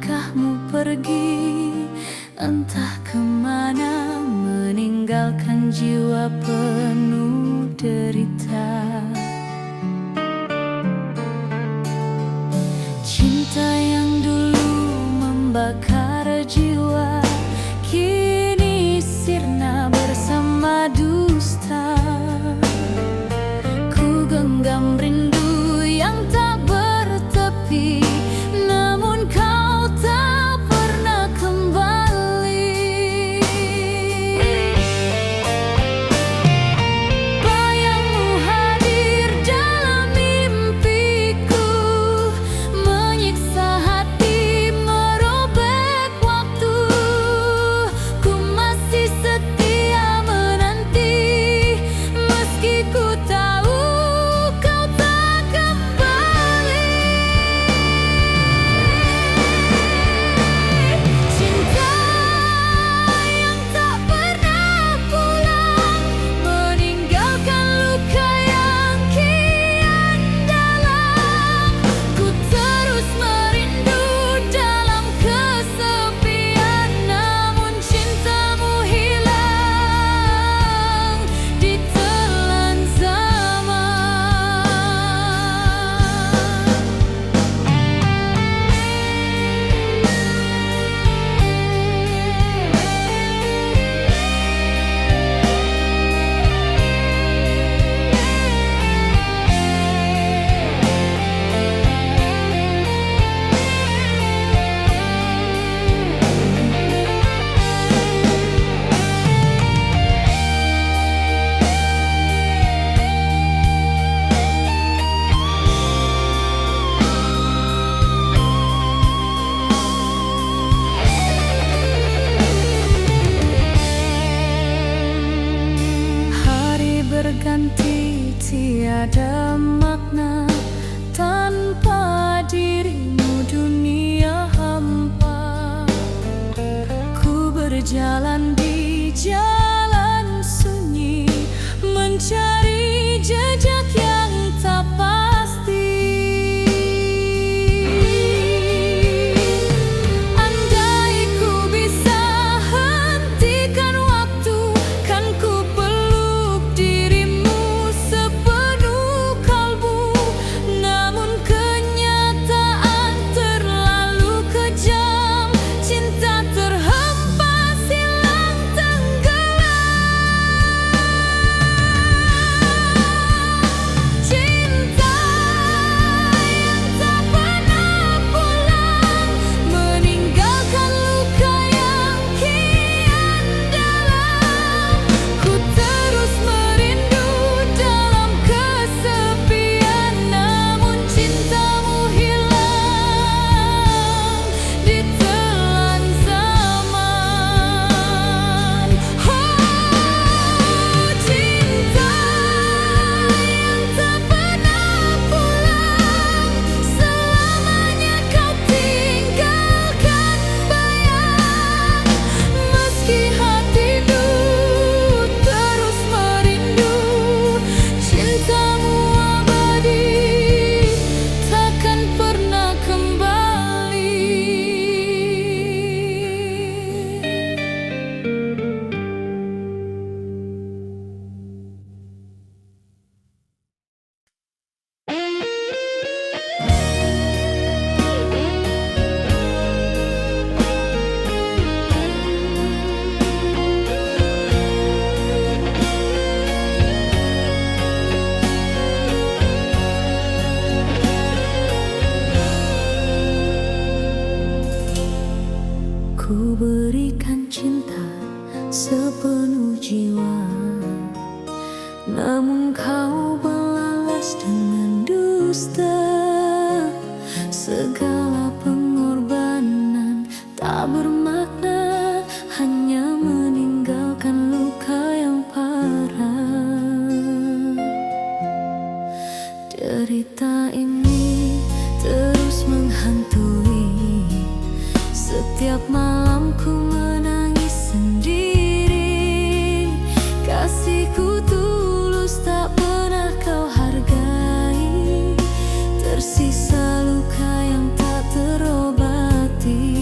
langkahmu pergi, entah kemana, meninggalkan jiwa penuh derita. Cinta yang dulu membakar jiwa, kini sirna bersama dusta. Ku genggam rindu yang tak bertepi, namun kau tak pernah kembali. Bayangmu hadir dalam mimpiku, menyiksa hati, merobek waktu. Ku masih setia menanti, meski ku tahu kau tak kembali. Cinta yang tak pernah pulang, meninggalkan luka yang kian dalam. Ku terus merindu dalam kesepian, namun cintamu hilang ditelan zaman. Hari berganti, tiada makna tanpa dirimu, dunia hampa. Ku berjalan di jalan sunyi, mencari jejak yang tak pasti. Andai ku bisa hentikan waktu, kan ku peluk dirimu sepenuh kalbu. Namun kenyataan terlalu kejam, cinta terhempas hilang tenggelam. Cinta yang tak pernah pulang, meninggalkan luka yang kian dalam. Ku terus merindu dalam kesepian, namun cintamu hilang ditelan zaman. Oh, cinta yang tak pernah pulang, selamanya kau tinggalkan bayang. Meski hatiku terus merindu, cintamu abadi, takkan pernah kembali. Ku berikan cinta sepenuh jiwa, namun kau balas dengan dusta. Segala pengorbanan tak bermakna, hanya meninggalkan luka yang parah. Derita ini terus menghantui, setiap malam ku menangis sendiri. Kasihku tulus tak pernah kau hargai, tersisa luka yang tak terobati.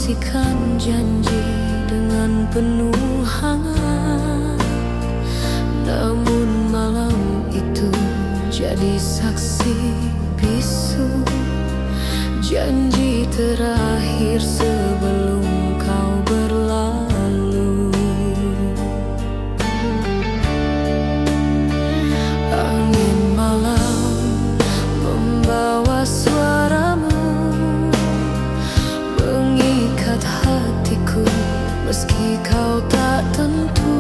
menyaksikan janji dengan penuh hangat. Namun malam itu jadi saksi bisu, janji terakhir sebelum kau berlalu. Angin malam membawa suaramu, mengikat hatiku meski kau tak tentu.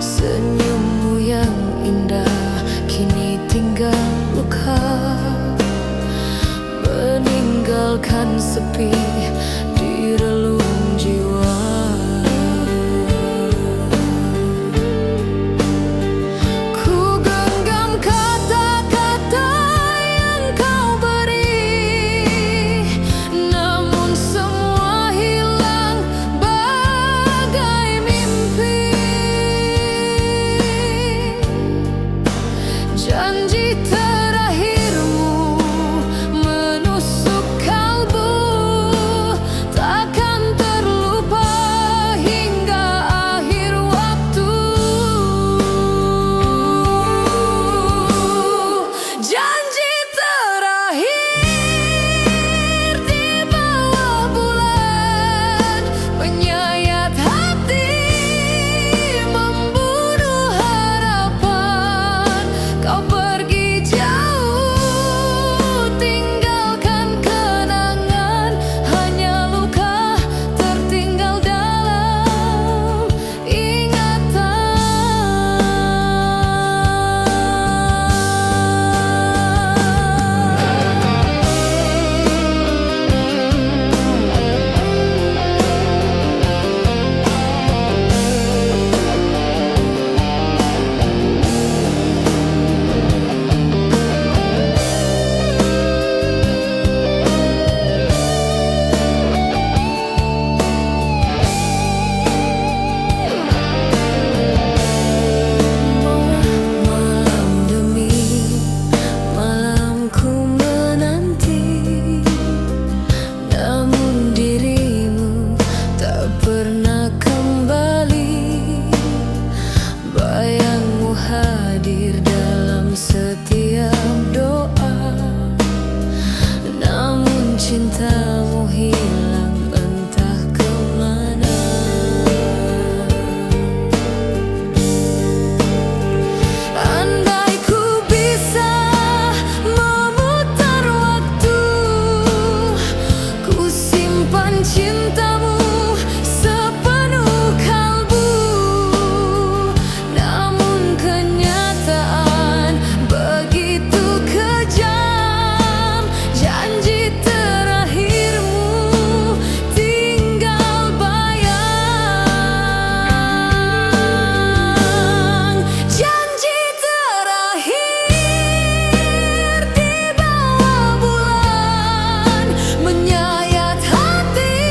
Senyummu yang indah kini tinggal luka, meninggalkan sepi di relung jiwa. Ku genggam kata-kata yang kau beri, namun semua hilang bagai mimpi. Janji terakhirmu menusuk kalbu, takkan terlupa hingga akhir waktu. Janji terakhir di bawah bulan, menyayat hati, membunuh harapan. Kau pergi jauh, tinggalkan kenangan, hanya luka tertinggal dalam ingatan. Malam demi malam ku menanti, namun dirimu tak pernah kembali. Bayangmu hadir dalam setiap doa, namun cintamu hilang entah kemana. Andai ku bisa memutar waktu, ku simpan cintamu sepenuh kalbu. Namun kenyataan begitu kejam, janji terakhirmu tinggal bayang. Janji terakhir di bawah bulan, menyayat hati,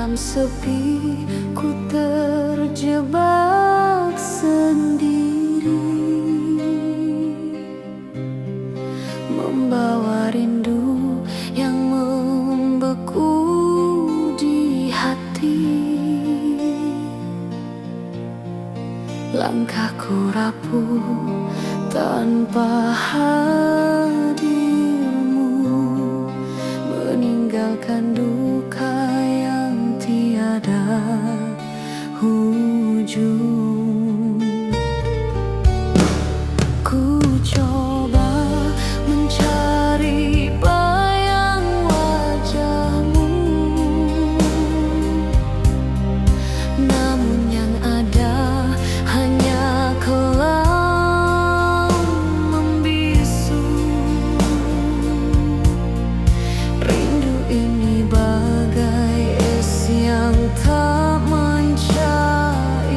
dalam sepi ku terjebak sendiri, membawa rindu yang membeku di hati. Langkahku rapuh tanpa hadirmu, meninggalkan duka yang tiada ujung. Ku coba mencari bayang wajahmu, namun yang ada hanya kelam membisu. Rindu ini bagai es yang tak mencair,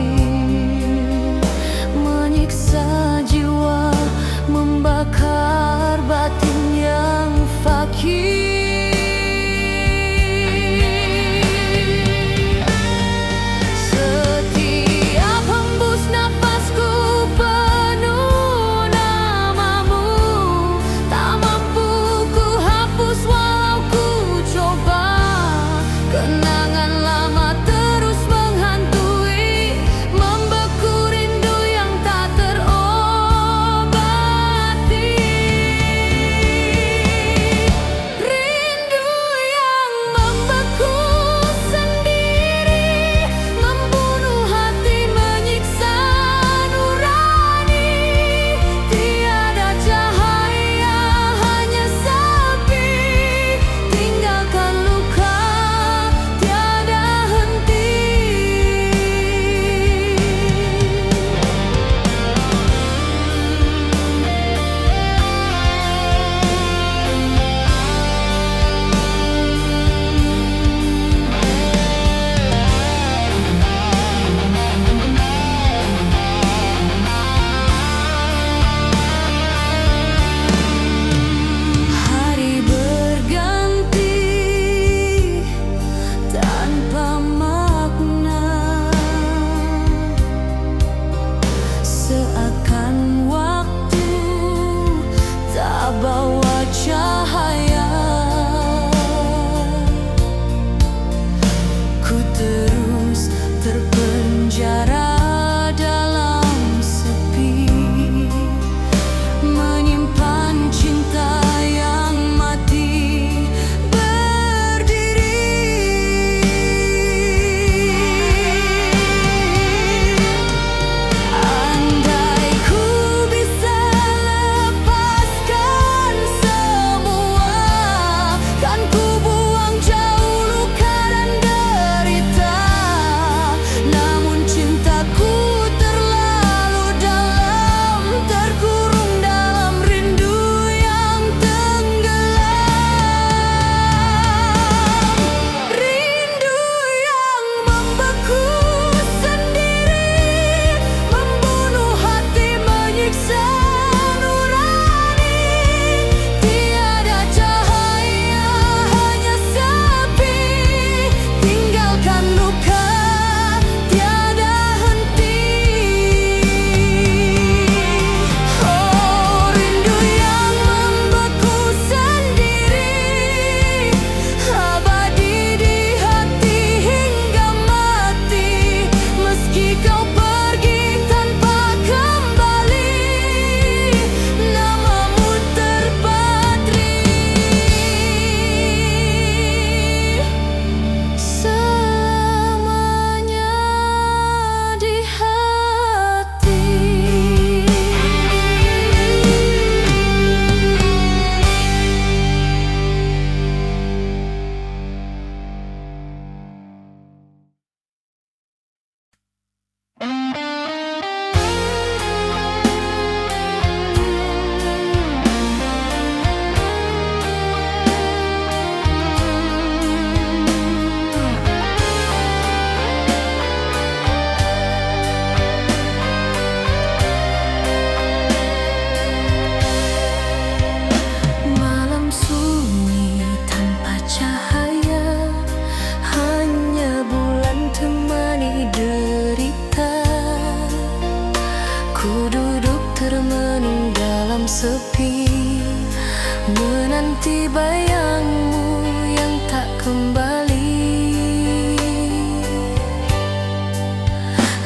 masih bayangmu yang tak kembali.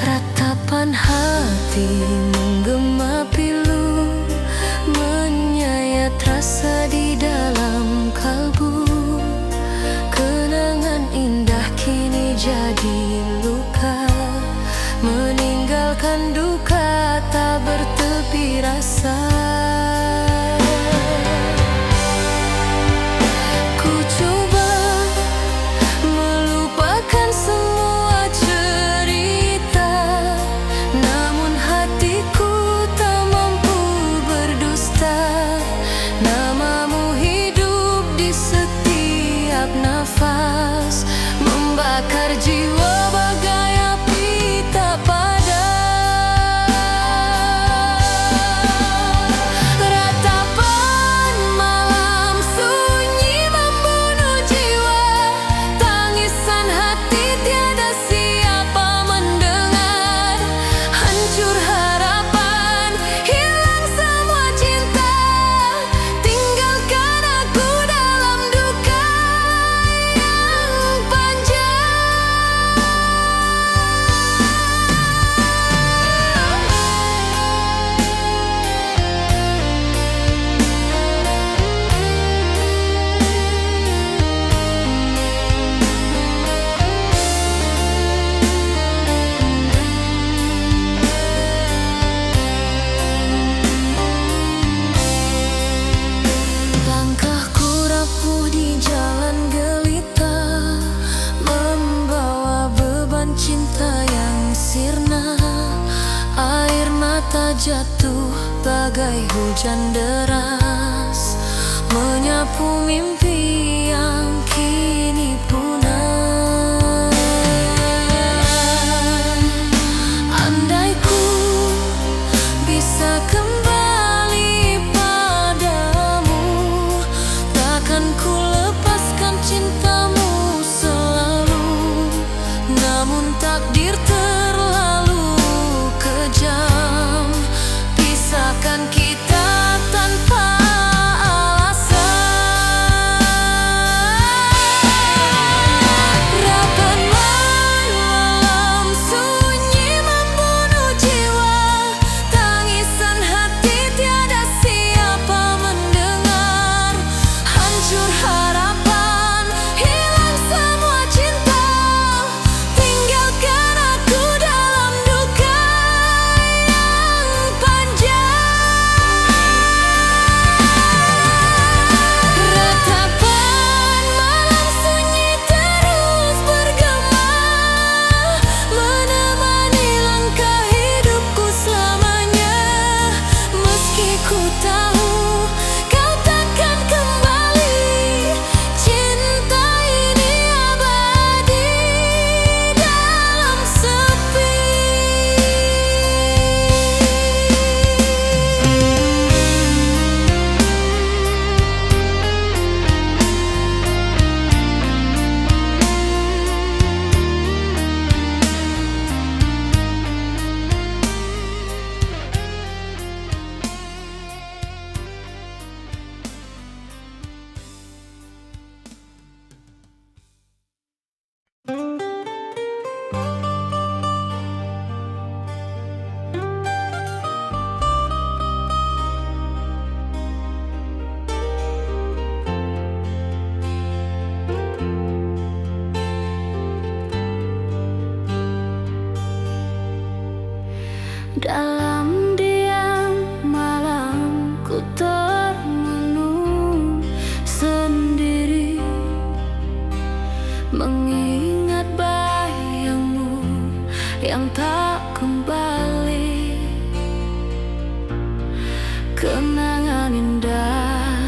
Ratapan hati menggema pilu, menyayat rasa di dalam kalbu. Kenangan indah kini jadi luka, meninggalkan duka tak bertepi rasa. Ku coba melupakan semua cerita, namun hatiku tak mampu berdusta. Namamu hidup di setiap nafas, membakar jiwa bagai api tak padam. Ratapan malam sunyi membunuh jiwa, tangisan hati tiada siapa mendengar. Hancur harapan, hilang semua cinta, tinggalkan aku dalam duka yang panjang. Langkahku rapuh di jalan gelita, membawa beban cinta yang sirna. Air mata jatuh bagai hujan deras, menyapu mimpi yang kini punah. Andai ku bisa kembali padamu, takkan ku lepaskan cintamu selalu. Namun takdir terlalu kejam, pisahkan kita tanpa alasan. Rapat malam sunyi membunuh jiwa, tangisan hati tiada siapa mendengar. Hancur harapan, hilang semua cinta, tinggalkan aku dalam duka yang panjang. Ratapan malam sunyi terus bergema, menemani langkah hidupku selamanya. Meski ku tahu kau takkan kembali, cinta ini abadi dalam sepi. Dalam diam malam ku termenung sendiri, mengingat bayangmu yang tak kembali. Kenangan indah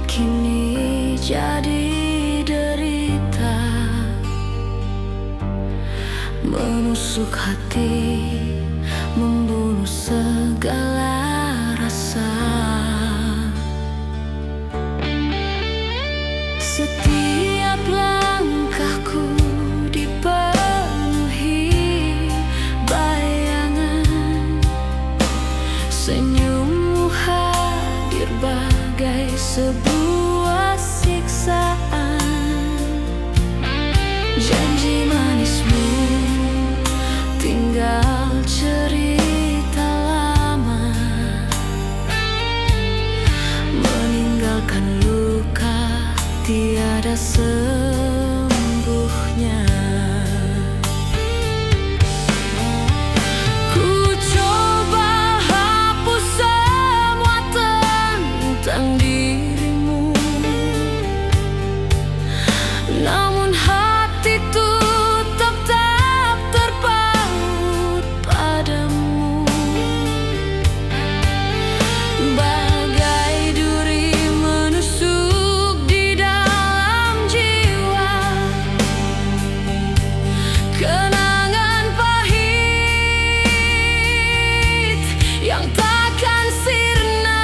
kini jadi derita, menusuk hati, membunuh segala rasa. Setiap langkahku dipenuhi bayangan, senyummu hadir bagai sebuah sembuhnya. Ku coba hapus semua tentang dirimu, namun hatiku tetap terpaut padamu. Bagai duri menusuk di dalam jiwa, kenangan pahit yang takkan sirna.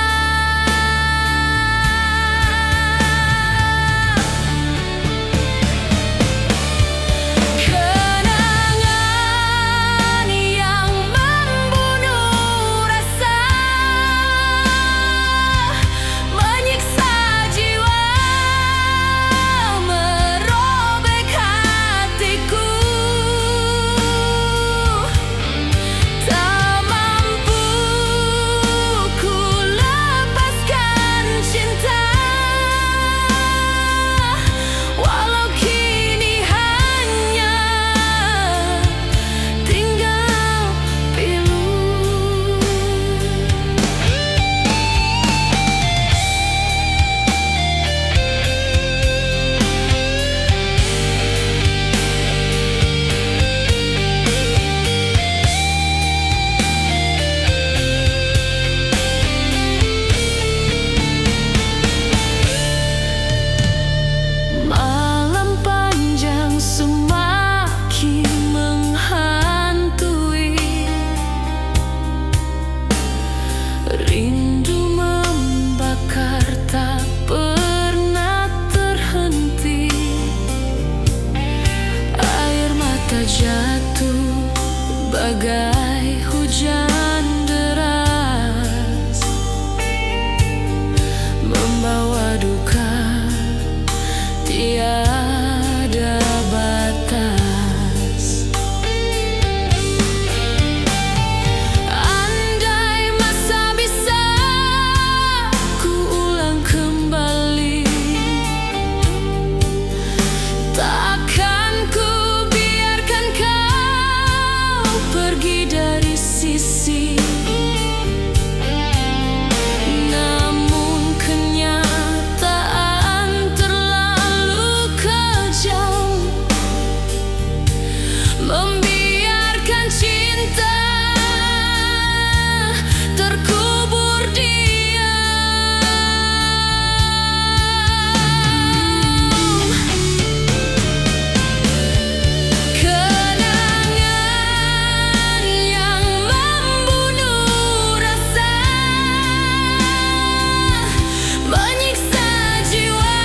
Kenangan yang membunuh rasa, menyiksa jiwa, merobek hatiku. Tak mampu ku lepaskan cinta, walau kini hanya tinggal pilu. Malam panjang semakin menghantui, rindu membakar tak pernah terhenti. Air mata jatuh bagai hujan deras, membawa duka tiada batas. Andai masa bisa ku ulang kembali, takkan ku biarkan kau pergi dari sisi. Namun kenyataan terlalu kejam, membiarkan cinta terkubur diam. Kenangan yang membunuh rasa, menyiksa jiwa,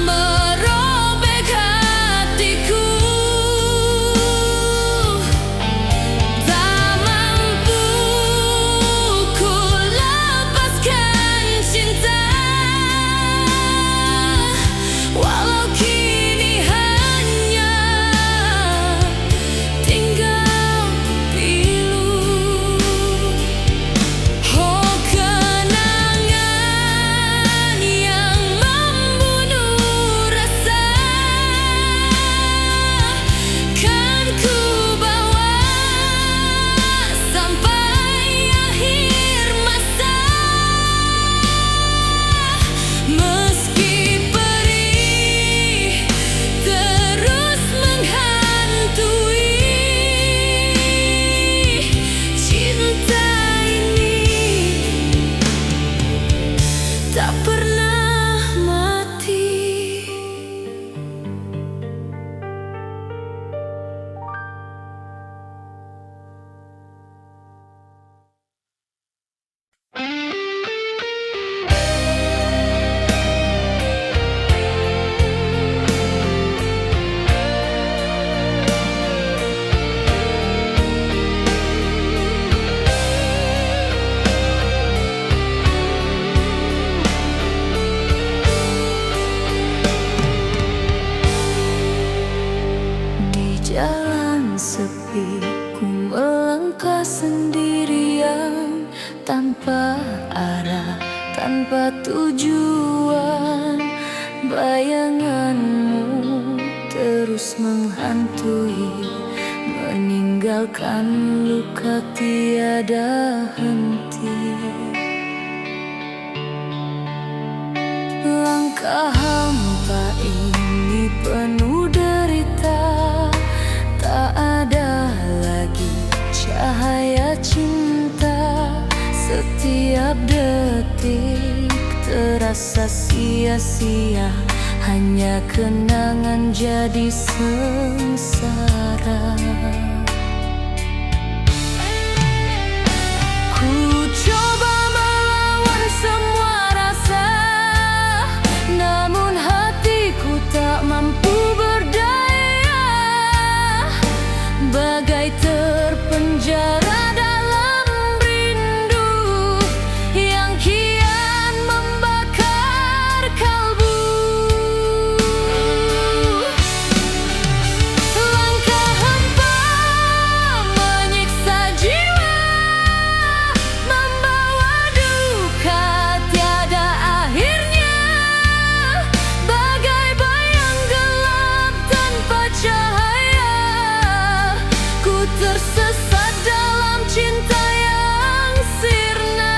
merobek hatiku. Tak mampu ku lepaskan cinta, walau kini hanya tinggal pilu. Oh, kenangan yang membunuh rasa, kan ku bawa sampai akhir masa. Meski perih terus menghantui, cinta ini tak pernah mati. sepi, ku melangkah sendirian, tanpa arah, tanpa tujuan. Bayanganmu terus menghantui, meninggalkan luka tiada henti. Langkah hampa ini penuh derita, tak ada lagi cahaya cinta. Setiap detik terasa sia-sia, hanya kenangan jadi sengsara. Ku coba melawan semua rasa, namun hatiku tak mampu berdaya. Bagai terpenjara dalam rindu yang kian membakar kalbu. Langkah hampa menyiksa jiwa, membawa duka tiada akhirnya. Bagai bayang gelap tanpa cahaya, ku tersesat dalam cinta yang sirna.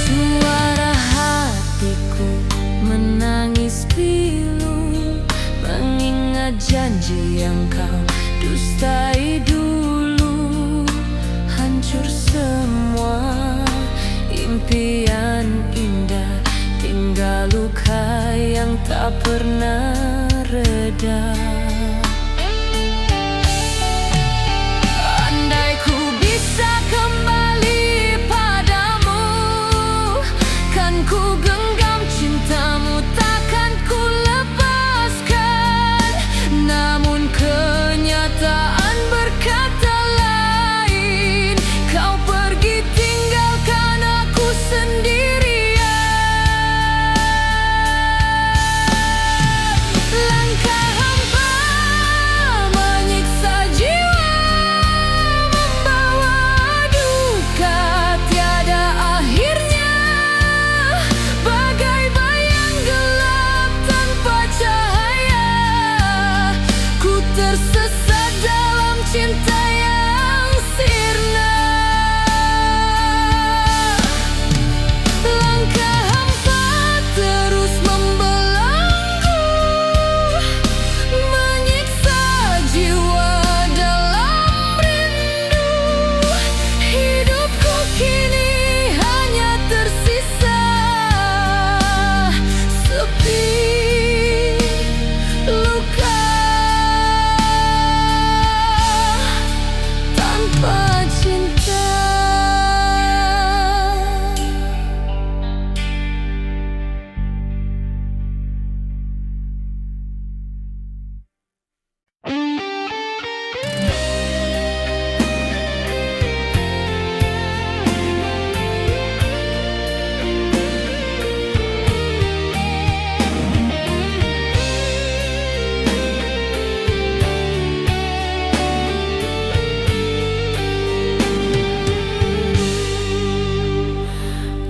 Suara hatiku menangis pilu, mengingat janji yang kau dustai dulu. Hancur semua impian indah, tinggal luka yang tak pernah reda. Andai ku bisa kembali padamu, kan ku genggam cintamu, takkan ku lepaskan. Namun kenyataan berkata lain, kau pergi tinggalkan aku sendirian. Langkah hampa menyiksa jiwa, membawa duka tiada akhirnya. Bagai bayang gelap tanpa cahaya, ku tersesat dalam cinta yang sirna. Langkah hampa terus membelenggu, menyiksa jiwa dalam rindu. Hidupku kini hanya tersisa sepi luka tanpa cinta.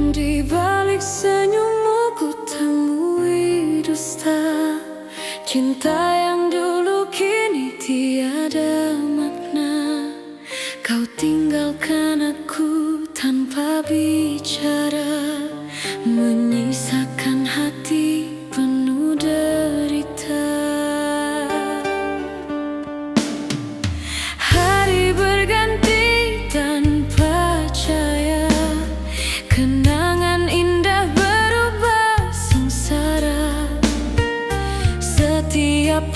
Di balik senyummu ku temui dusta, cinta yang dulu kini tiada makna. Kau tinggalkan aku tanpa bicara, menyisakan hati penuh derita. Hari berganti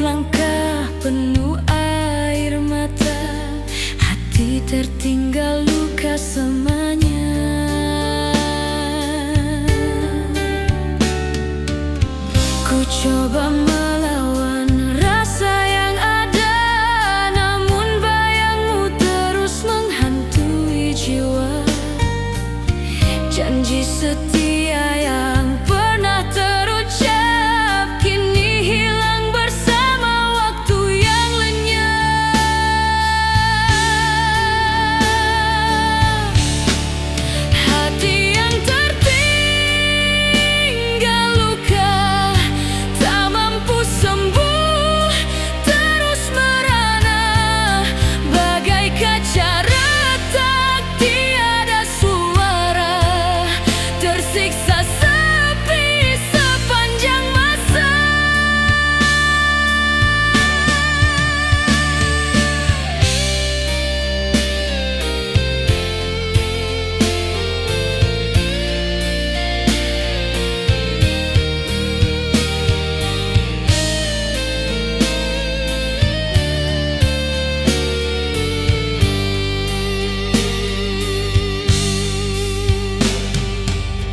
langkah penuh air mata, hati tertinggal luka semuanya. Ku coba melawan rasa yang ada, namun bayangmu terus menghantui jiwa. Janji setia yang pernah terucap kini hilang bersama waktu yang lenyap. Hati yang tertinggal luka, tak mampu sembuh, terus merana bagai kaca retak, tiada suara, tersiksa sepi sepanjang masa.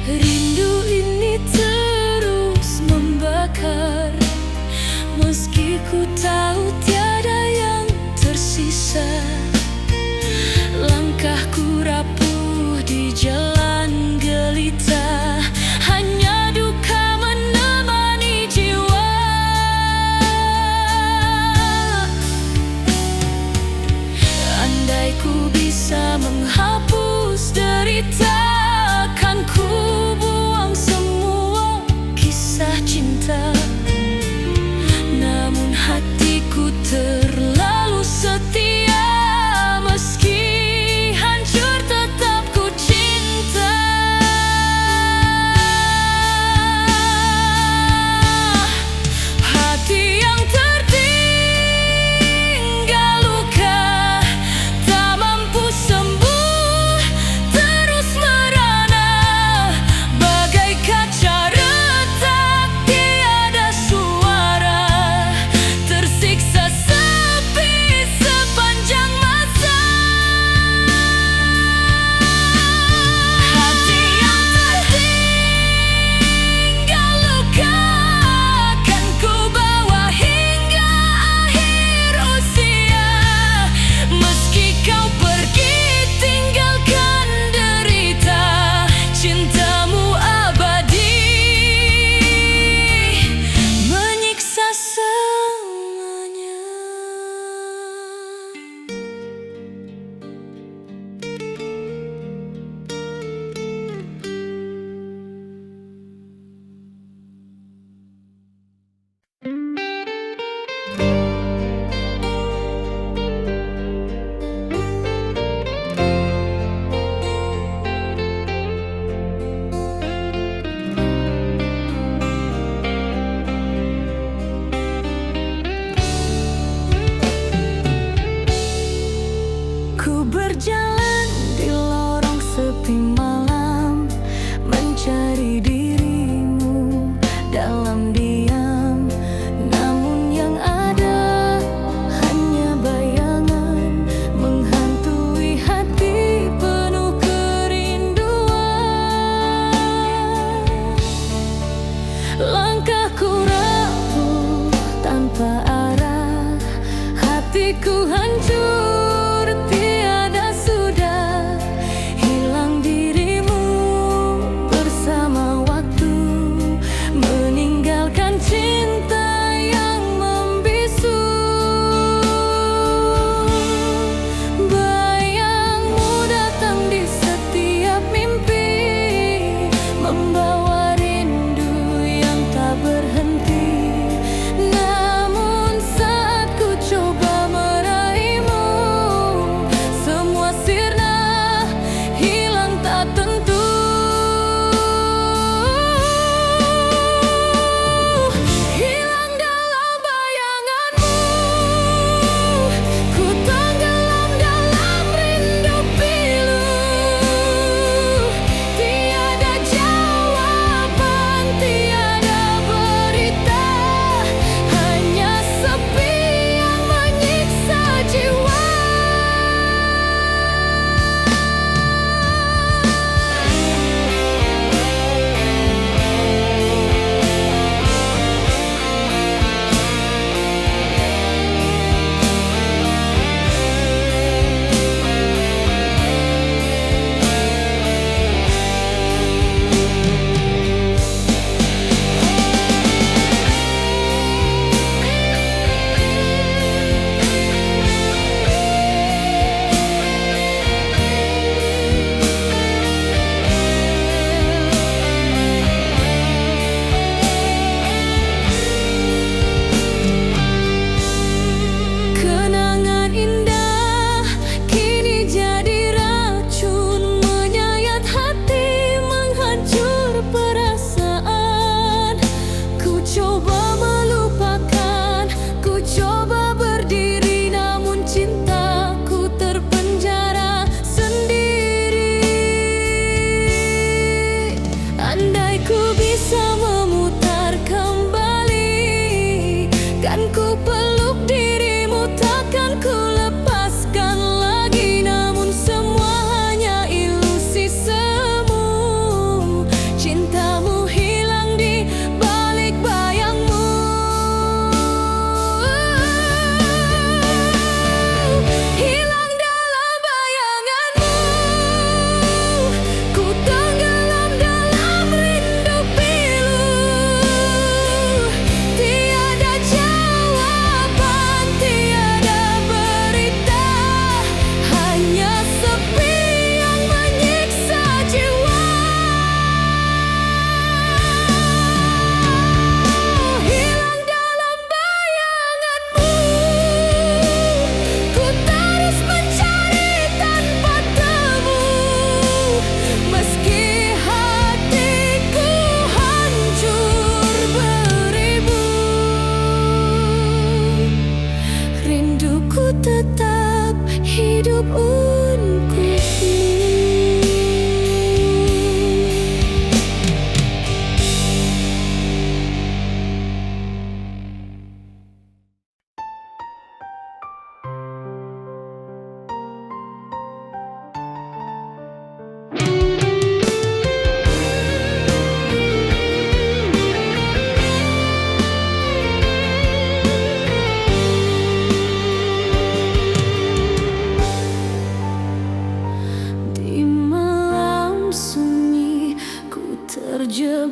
Rindu ini terus membakar, meski ku tahu tiada yang tersisa. Langkahku rapuh di jalan gelita, hanya duka menemani jiwa. Andai ku bisa menghapus derita, kan ku buang semua kisah cinta. Namun hatiku terlalu setia,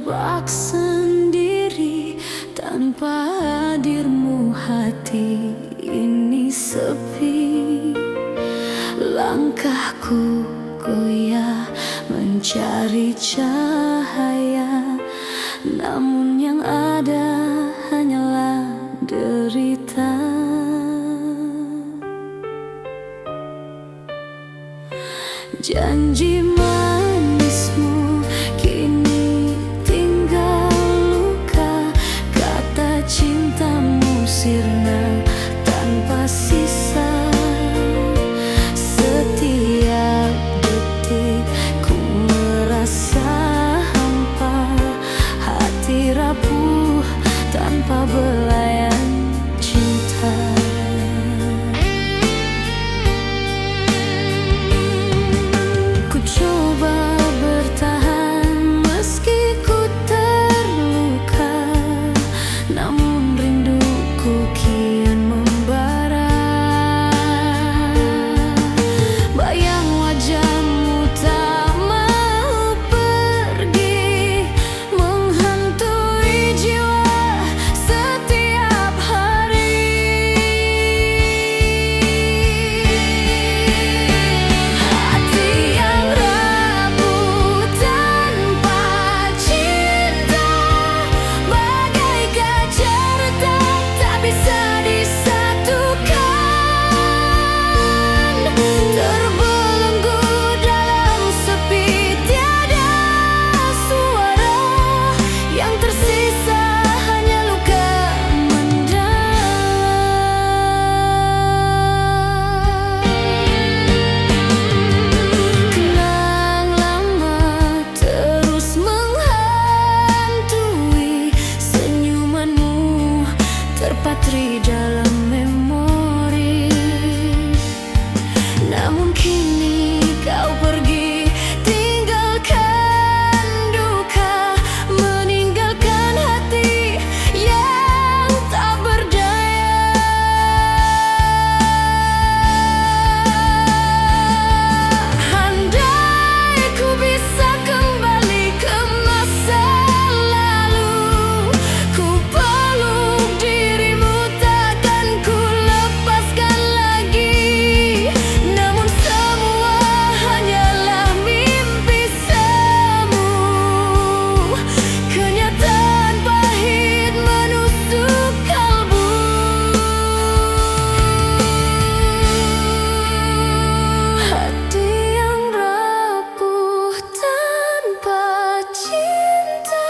terjebak sendiri. Tanpa hadirmu hati ini sepi. Langkahku goyah mencari cahaya, namun yang ada hanyalah derita. Janji manismu kini tinggal luka. Kata cintamu sirna tanpa sisa. Setiap detik ku merasa hampa. Hati rapuh tanpa belayan cinta. Coba bertahan meski ku terluka, namun rinduku kian membara. Bayang wajahmu tak mau pergi, menghantui jiwa setiap hari. Hati yang terpatri dalam memori. Namun kini kau pergi, tinggalkan duka, meninggalkan hati yang tak berdaya. Andai ku bisa kembali ke masa lalu, ku peluk dirimu, takkan ku lepaskan lagi. Namun semua hanyalah mimpi semu. Kenyataan pahit menusuk kalbu. Hati yang rapuh tanpa cinta,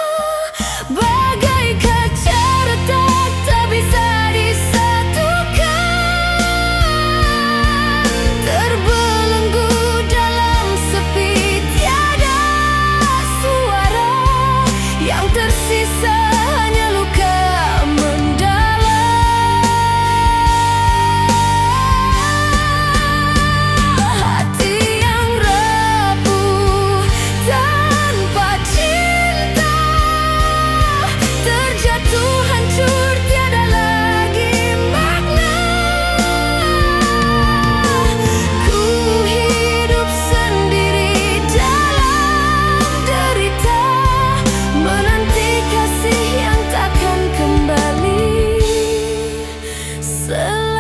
bagai kaca retak tak bisa disatukan. Terbelenggu dalam sepi, tiada suara. Yang tersisa hanya luka mendalam. Hati yang rapuh tanpa cinta, terjatuh hancur tiada lagi makna. Ku hidup sendiri dalam derita, menanti kasih yang takkan kembali selamanya.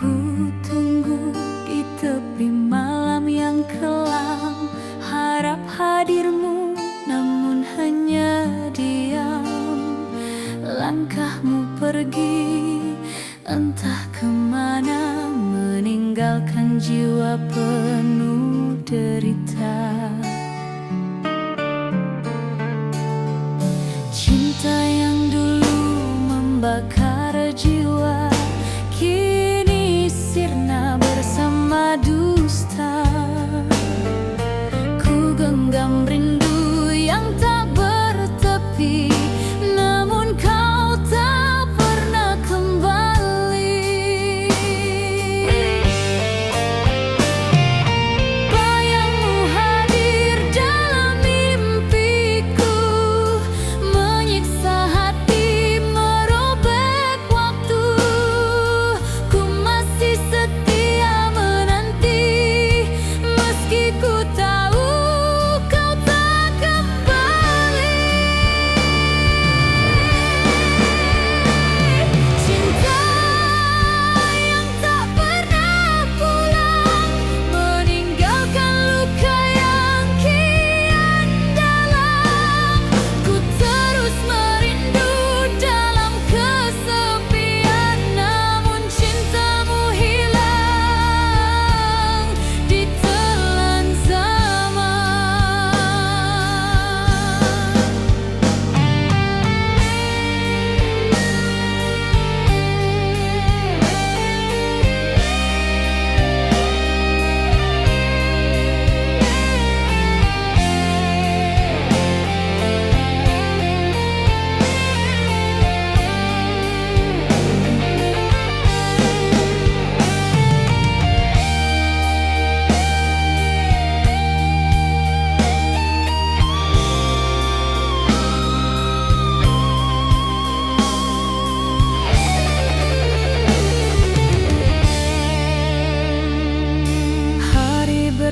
Ku tunggu di tepi malam yang kelam, harap hadirmu namun hanya diam. Langkahmu pergi entah kemana, meninggalkan jiwa penuh derita. Cinta yang dulu membakar jiwa, kini sirna bersama dusta. Ku genggam rindu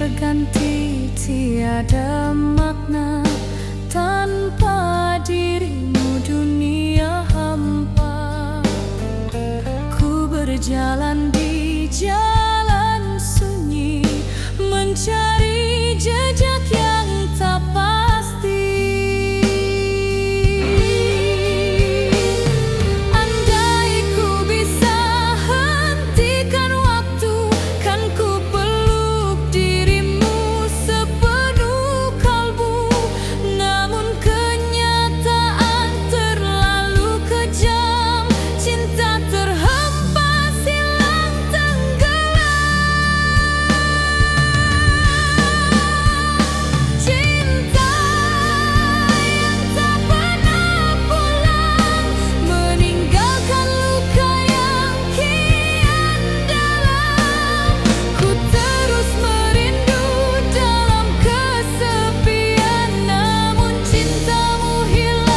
berganti, tiada makna tanpa dirimu. Dunia hampa, ku berjalan di jalan sunyi, mencari jejak yang tak pasti. Andai ku bisa hentikan waktu, kan ku peluk dirimu sepenuh kalbu. Namun kenyataan terlalu kejam, cinta terhempas hilang tenggelam. Cinta yang tak pernah pulang, meninggalkan luka yang kian dalam. Ku terus merindu dalam kesepian, namun cintamu hilang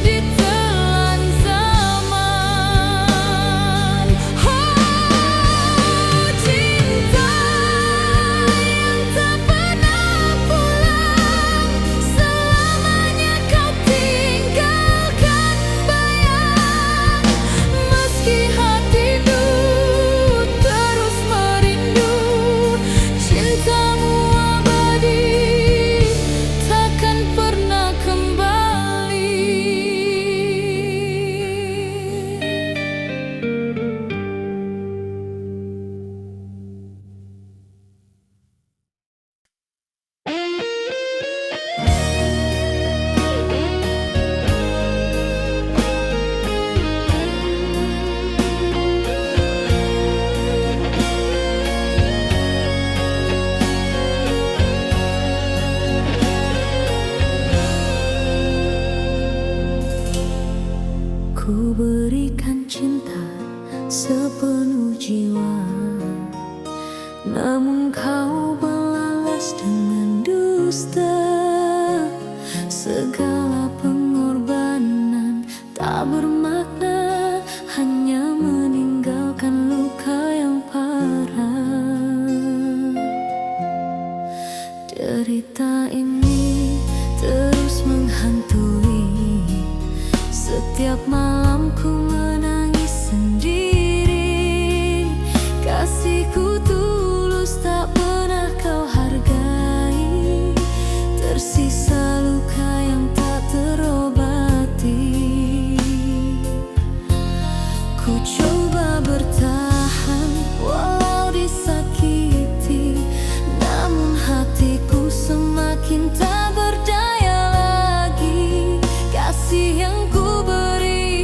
ditelan zaman. Oh, cinta yang tak pernah pulang, selamanya kau tinggalkan bayang. Meski hatiku terus merindu, cintamu abadi, takkan pernah kembali. Ku berikan cinta sepenuh jiwa, namun kau balas dengan dusta. Segala pengorbanan tak bermakna, hanya meninggalkan luka yang parah. Derita ini terus menghantui, setiap malam ku menangis sendiri. Kasihku tulus tak pernah kau hargai, tersisa luka yang tak terobati. Ku coba bertahan walau disakiti, namun hatiku semakin tak berdaya lagi. Kasih yang ku beri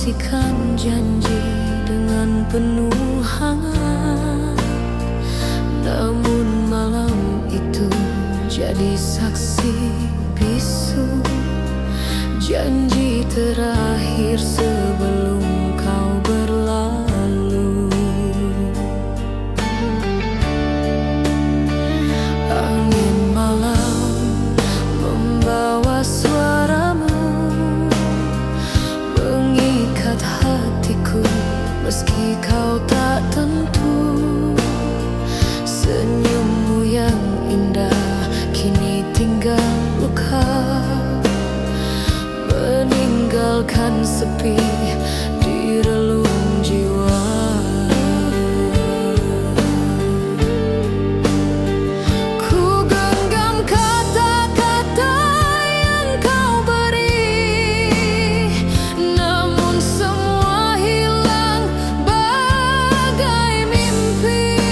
saksikan janji dengan penuh hangat. Namun malam itu jadi saksi bisu, janji terakhir sebelum kau berlalu. Angin malam membawa suaramu, mengikat hatiku meski kau tak tentu. Senyummu yang indah kini tinggal luka, meninggalkan sepi di relung jiwa. Ku genggam kata-kata yang kau beri, namun semua hilang bagai mimpi.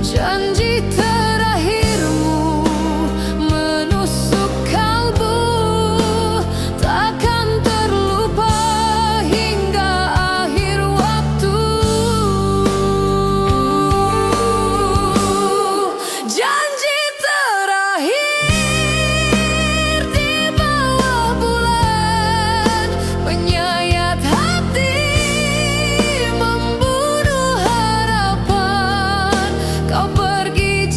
Janji terakhirmu menusuk kalbu, takkan terlupa hingga akhir waktu. Janji terakhir di bawah bulan, menyayat hati, membunuh harapan. Kau pergi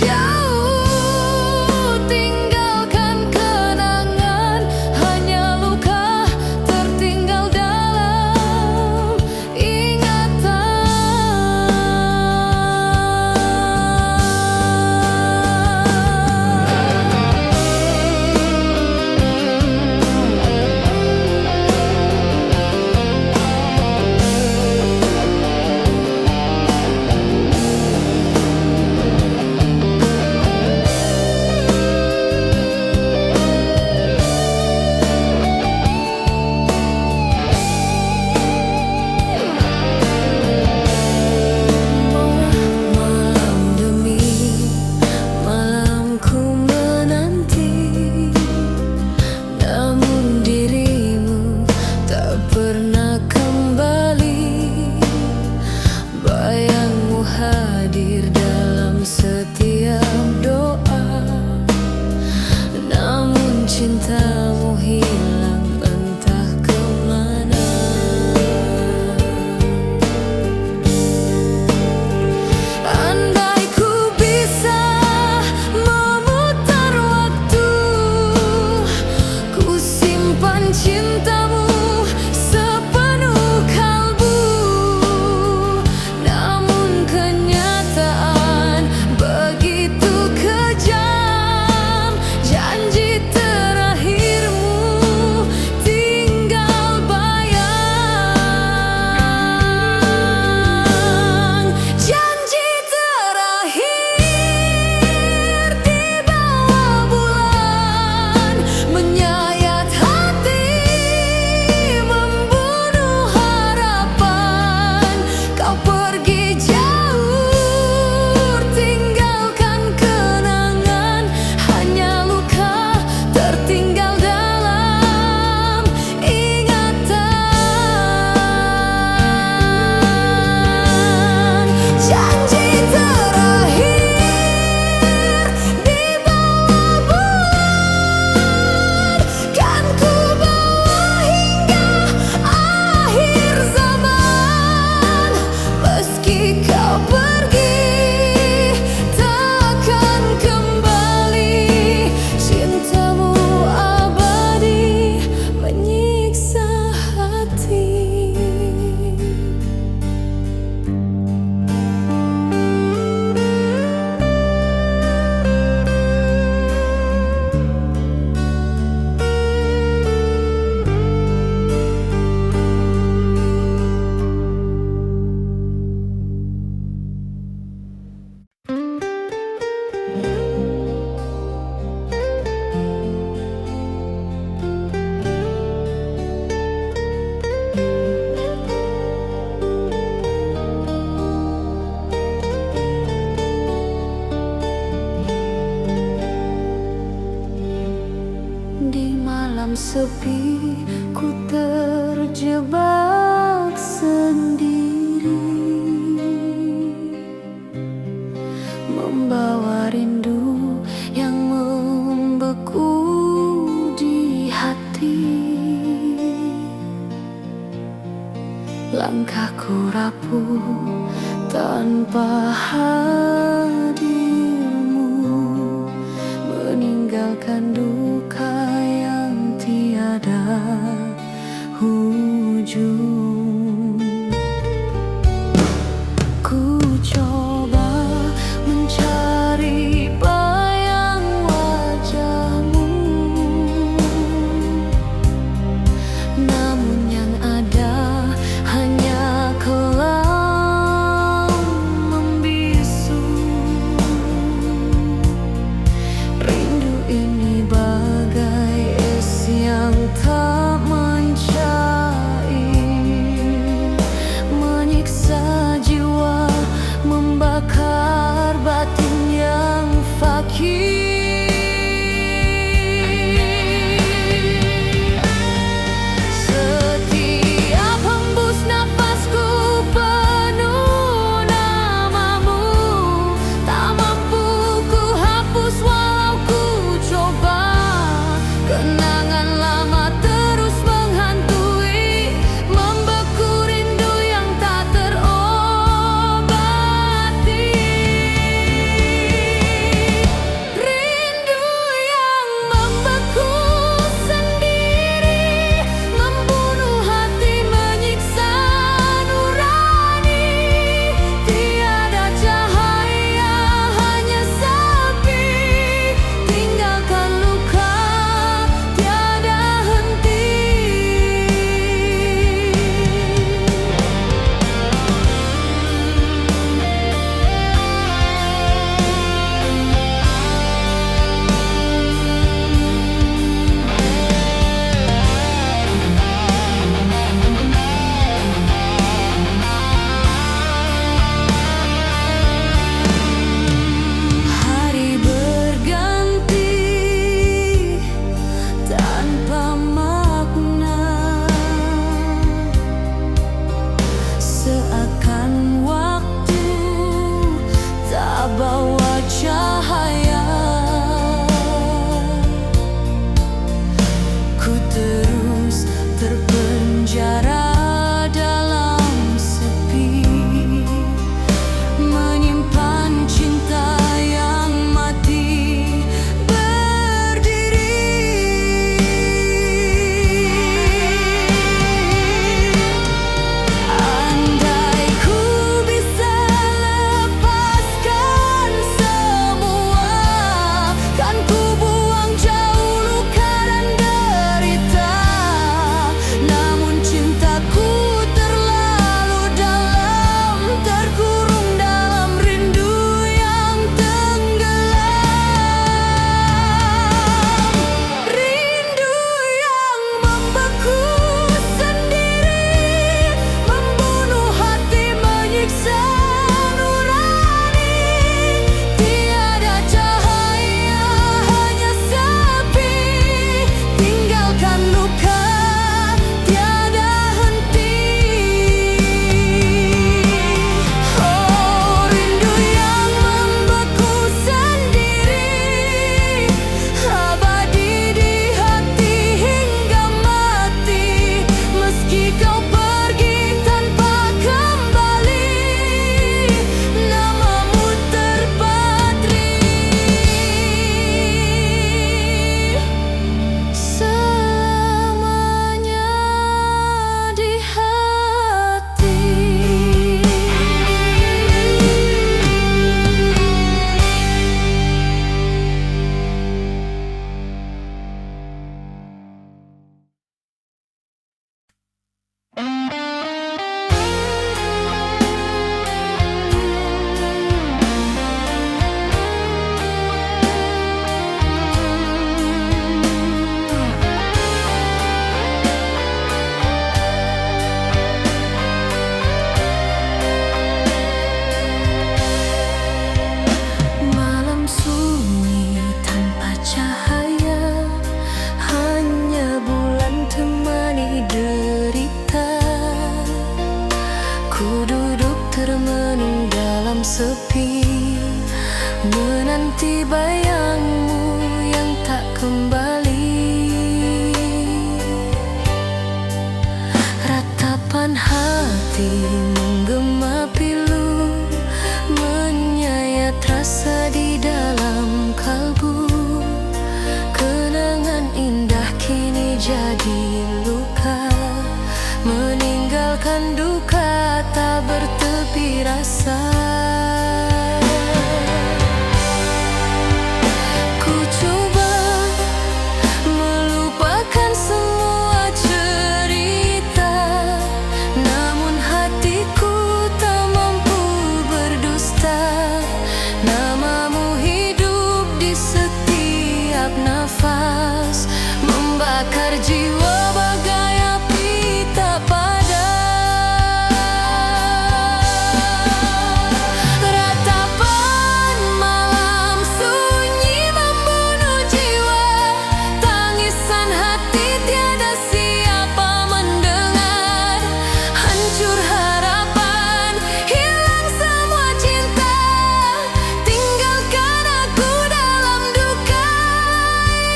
sepi ku terjebak sendiri, membawa rindu yang membeku di hati. Langkahku rapuh tanpa hadirmu, meninggalkan duka yang tiada ujung. Ku coba mencari bayang wajahmu, namun yang ada hanya kelam membisu. menanti bayangmu yang tak kembali. Ratapan hati menggema pilu, menyayat rasa di dalam kalbu. Kenangan indah kini jadi luka, meninggalkan duka tak bertepi rasa. Ku coba melupakan semua cerita, namun hatiku tak mampu berdusta. Namamu hidup di setiap nafas, membakar jiwa bagai api tak padam. Ratapan malam sunyi membunuh jiwa, tangisan hati tiada siapa mendengar. Hancur harapan, hilang semua cinta, tinggalkan aku dalam duka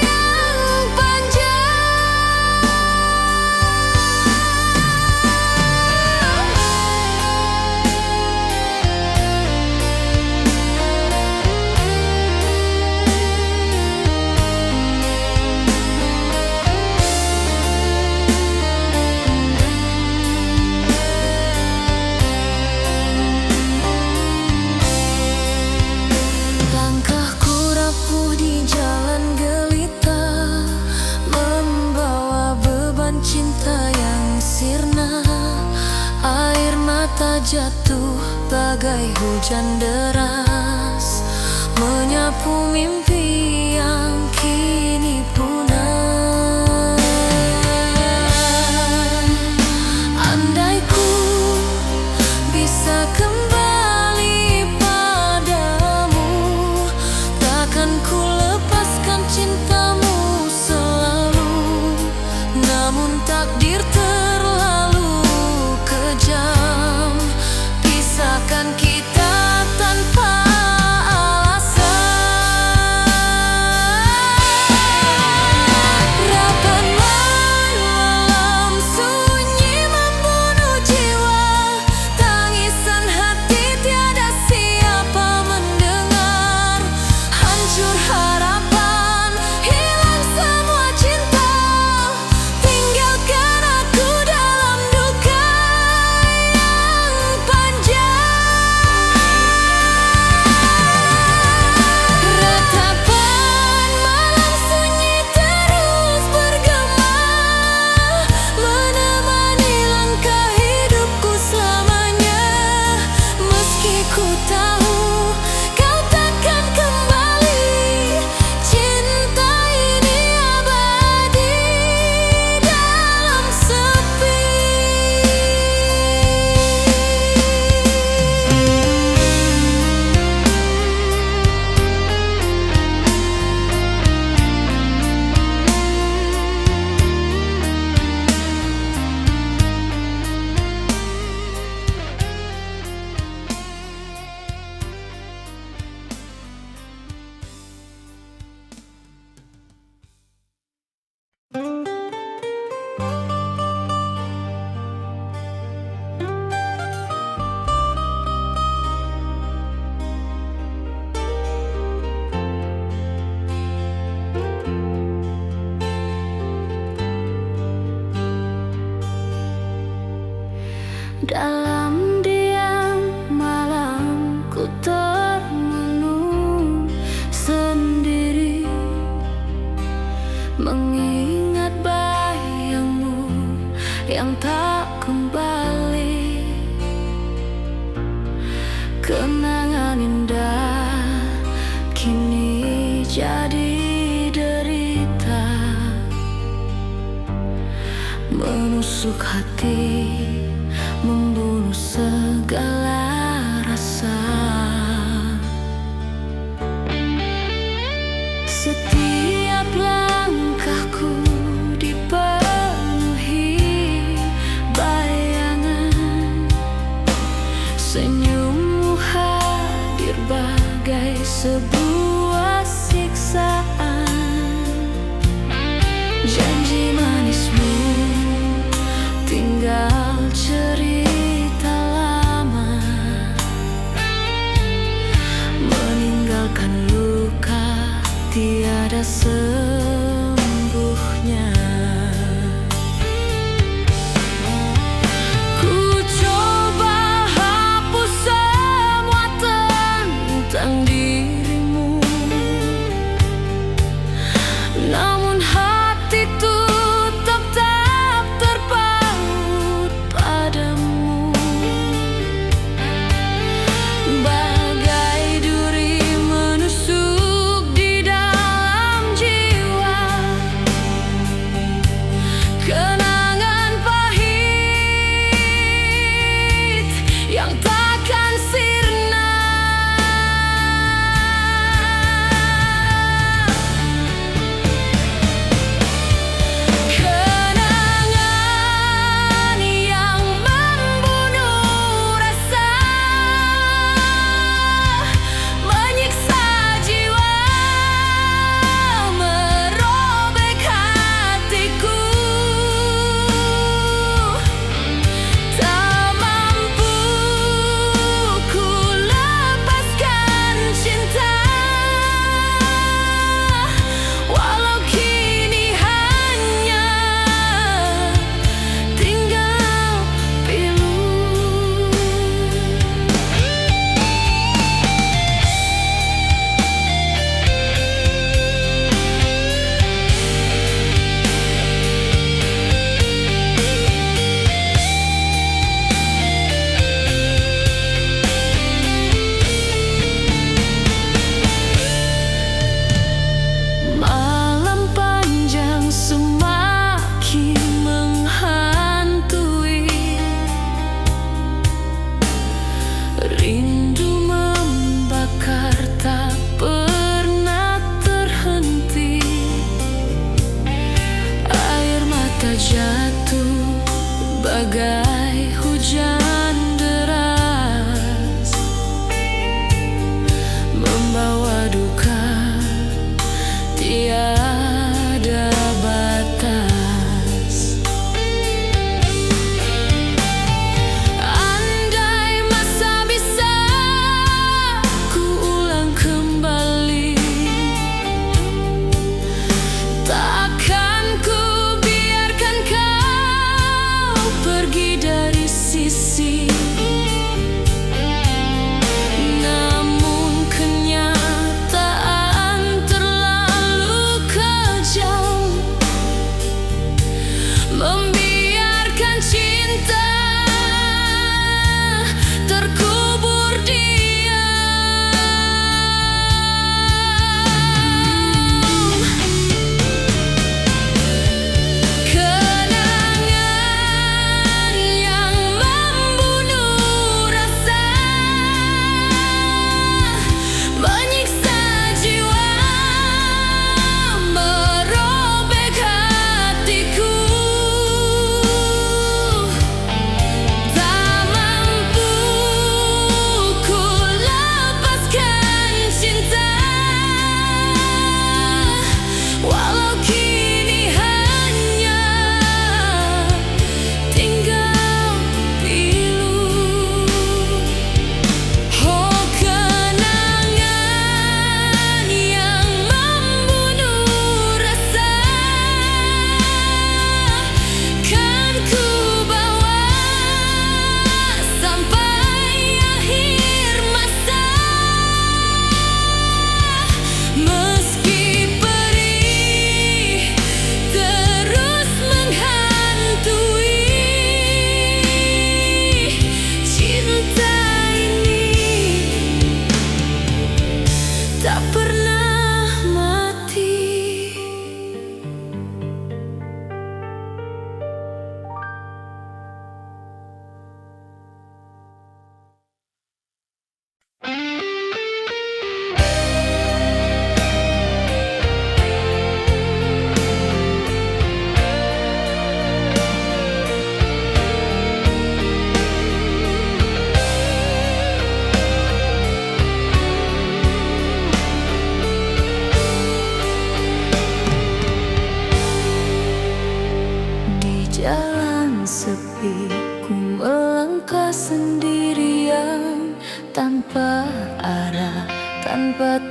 yang panjang. Langkahku rapuh di jalan gelita, membawa beban cinta yang sirna. Air mata jatuh bagai hujan deras, menyapu mimpi yang kini punah. Andai ku bisa kembali padamu, takkan ku lepaskan cintamu selalu. Namun takdir terlalu kejam, pisahkan kita tanpa alasan. Rapat malam sunyi membunuh jiwa, tangisan hati tiada siapa mendengar. Hancur harapan, hilang semua cinta, tinggalkan aku dalam duka yang panjang. Ratapan malam sunyi terus bergema, menemani langkah hidupku selamanya. Meski ku tahu kau takkan kembali, cinta ini abadi dalam sepi. Dalam diam malam ku termenung sendiri, mengingat bayangmu yang tak kembali. Kenangan indah kini jadi derita, menusuk hati, membunuh segala rasa. Setiap langkahku dipenuhi bayangan, senyummu hadir bagai sebuah siksaan. Janji manismu tinggal cerita lama, meninggalkan luka tiada sembuhnya. Ku coba hapus semua tentang dirimu, namun hatiku tetap terpaut padamu. Bagai duri menusuk di dalam jiwa,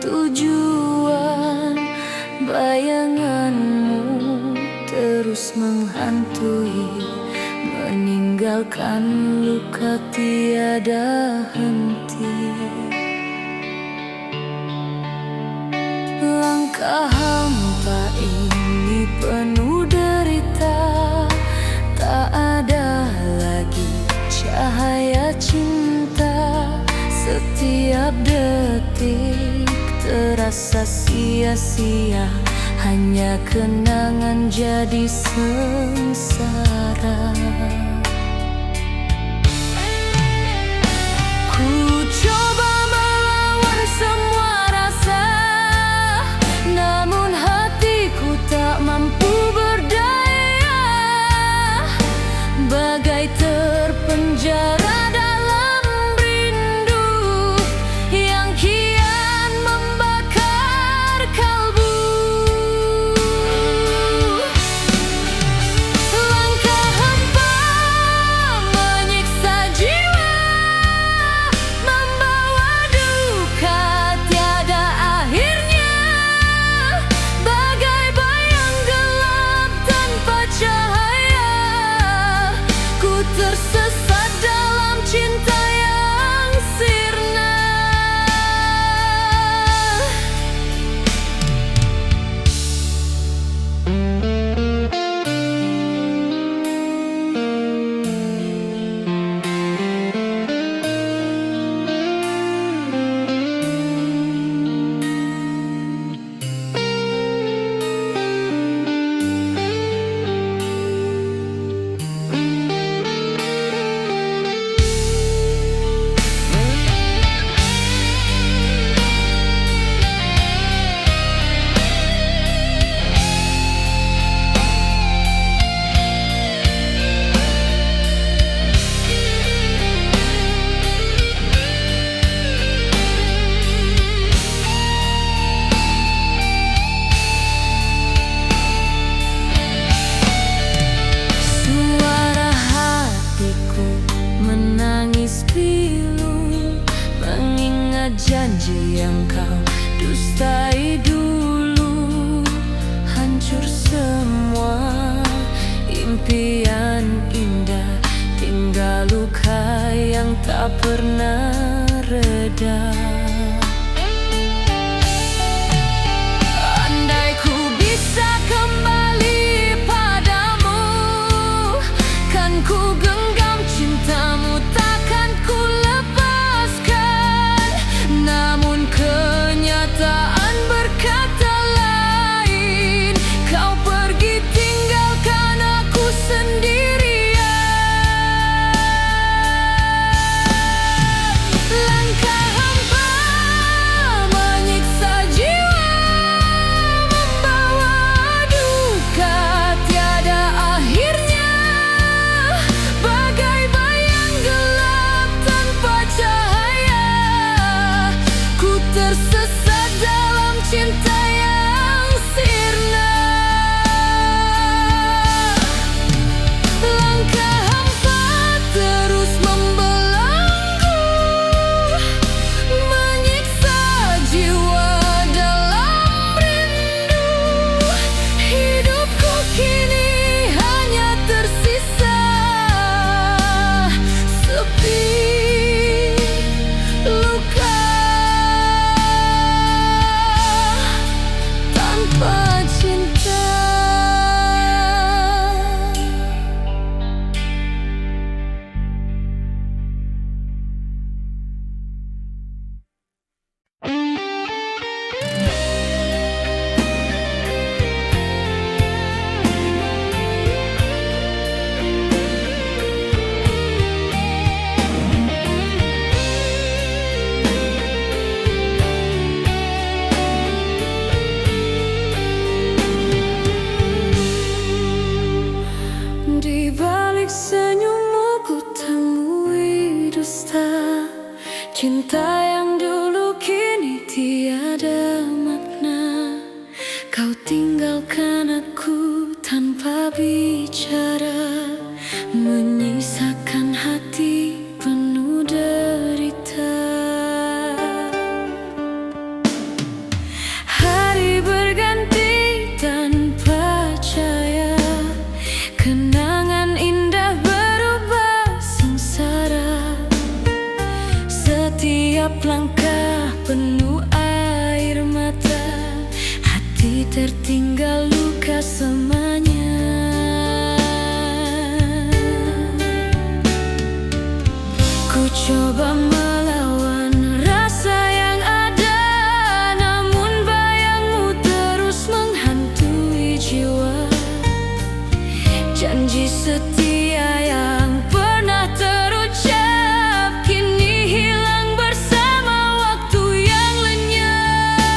tujuan. Bayanganmu terus menghantui, meninggalkan luka tiada henti. Langkah hampa ini penuh derita, tak ada lagi cahaya cinta. Setiap detik terasa sia-sia, hanya kenangan jadi sengsara. Ku coba melawan semua rasa, namun hatiku tak mampu berdaya. Bagai terpenjara dalam rindu yang kian membakar kalbu. Langkah hampa menyiksa jiwa, membawa duka tiada akhirnya. Bagai bayang gelap tanpa cahaya, ku tersesat dalam cinta yang sirna. Suara hatiku menangis pilu, mengingat janji yang kau dustai dulu. Hancur semua impian indah, tinggal luka yang tak pernah reda. Andai ku bisa kembali padamu, kan ku genggam cintamu, takkan ku lepaskan. Namun kenyataan berkata lain, kau pergi tinggalkan aku sendirian. Langkah hampa menyiksa jiwa, membawa duka tiada akhirnya. Bagai bayang gelap tanpa cahaya, ku tersesat dalam cinta yang sirna. Langkah hampa terus membelenggu, menyiksa jiwa dalam rindu. Hidupku kini hanya tersisa sepi luka tanpa cinta. Di balik senyummu ku temui dusta, cinta yang dulu kini tiada makna. Kau tinggalkan aku tanpa bicara, menyisakan hati penuh derita. tertinggal luka selamanya. Ku coba melawan rasa yang ada, namun bayangmu terus menghantui jiwa. Janji setia yang pernah terucap kini hilang bersama waktu yang lenyap.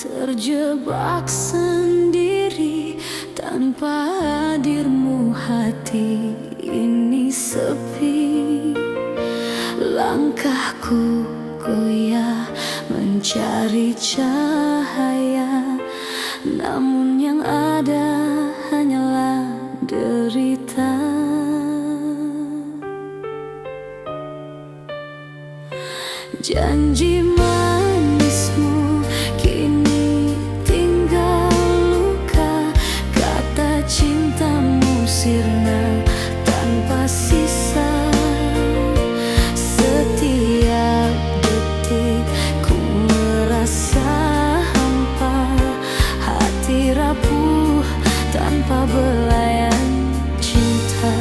Terjebak sendiri, tanpa hadirmu hati ini sepi. Langkahku goyah mencari cahaya, namun yang ada hanyalah derita. Janji manismu kini tinggal luka, kata cintamu sirna tanpa sisa. Setiap detik ku merasa hampa, hati rapuh tanpa belayan cinta.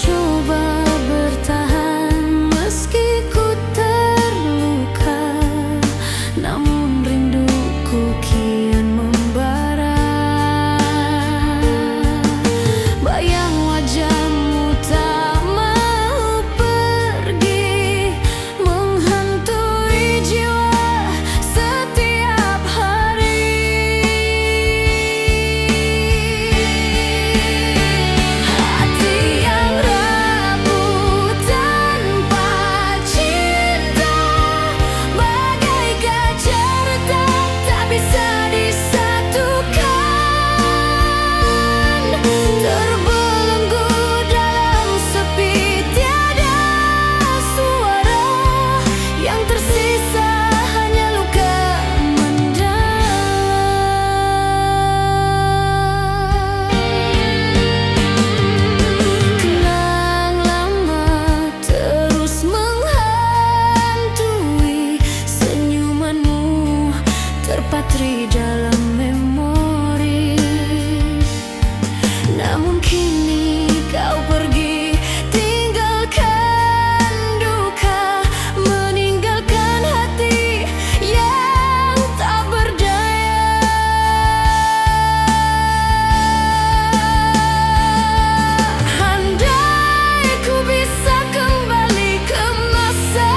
Coba bertahan meski ku terluka, namun rinduku kian membara. Bayang wajahmu tak mau pergi, menghantui jiwa setiap hari. Hati yang rapuh tanpa cinta, bagai kaca retak tak bisa disatukan. Terbelenggu dalam sepi, tiada suara, yang tersisa hanya luka mendalam. Kenang lama terus menghantui, senyumanmu terpatri dalam memori. Namun kini kau pergi, tinggalkan duka, meninggalkan hati yang tak berdaya. Andai ku bisa kembali ke masa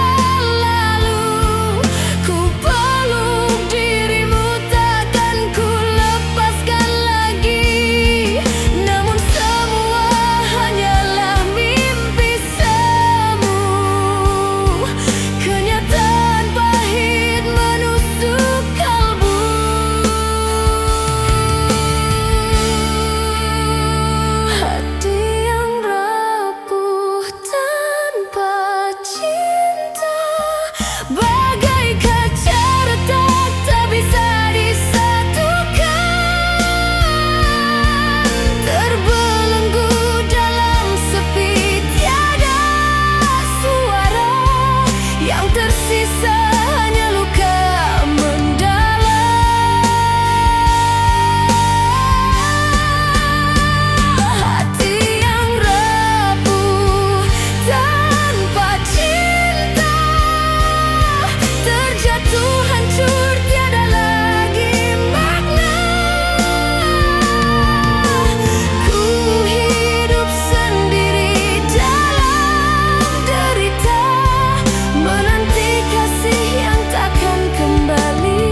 lalu, ku peluk dirimu, takkan ku lepaskan lagi. Namun semua hanyalah mimpi semu, kenyataan pahit menusuk kalbu. Hati yang rapuh tanpa cinta, bagai kaca retak tak bisa disatukan. Terbelenggu dalam sepi, tiada suara, yang tersisa hanya luka mendalam. Hati yang rapuh tanpa cinta, terjatuh hancur tiada lagi makna. Ku hidup sendiri dalam derita, menanti kasih yang takkan kembali.